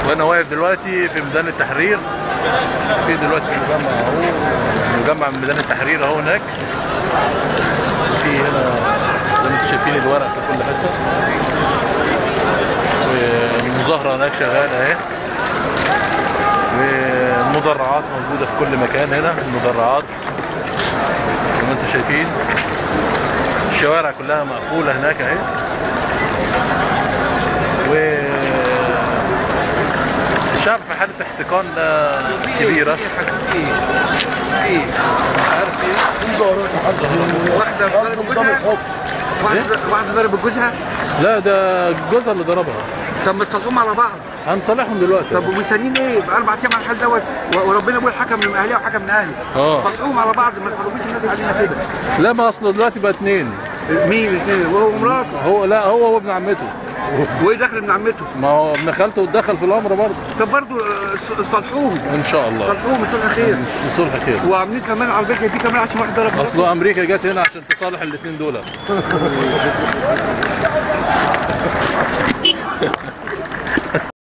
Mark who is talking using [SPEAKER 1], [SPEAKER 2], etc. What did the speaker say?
[SPEAKER 1] وانا واقف دلوقتي في ميدان التحرير. في دلوقتي مجمع اهو، مجمع من ميدان التحرير اهو هناك. في هنا زي ما انتم شايفين الورق في كل حته، والمظاهره هناك شغاله اهي، والمدرعات موجوده في كل مكان. هنا المدرعات زي ما انتم شايفين، الشوارع كلها مقفوله هناك اهي. الشعب في حالة احتقان كبيرة.
[SPEAKER 2] عارف ايه؟ واحدة ضرب جوزها؟ واحدة ضرب جوزها؟
[SPEAKER 1] لا ده جوزها اللي ضربها.
[SPEAKER 2] طب ما تصلحوهم على بعض.
[SPEAKER 1] هنصالحهم دلوقتي.
[SPEAKER 2] طب ومستنيين ايه؟ بقى 4 ايام على الحال دوت، وربنا يقول حكم من اهلها وحكم من اهله. صلحوهم على بعض، ما تفرجوش الناس علينا كده.
[SPEAKER 1] لا ما اصله دلوقتي بقى 2.
[SPEAKER 2] مين الاثنين؟ وهو ومراته؟
[SPEAKER 1] هو لا هو وابن عمته.
[SPEAKER 2] وايه دخل ابن عمته؟
[SPEAKER 1] ما هو ابن خالته اتدخل في الامر برضه.
[SPEAKER 2] طب برضه صلحوهم
[SPEAKER 1] ان شاء الله.
[SPEAKER 2] صلحوهم صلح خير.
[SPEAKER 1] صلح خير.
[SPEAKER 2] وعاملين كمان على الفكره دي كمان عشان واحد ضرب.
[SPEAKER 1] اصله امريكا جت هنا عشان تصالح الاثنين دول.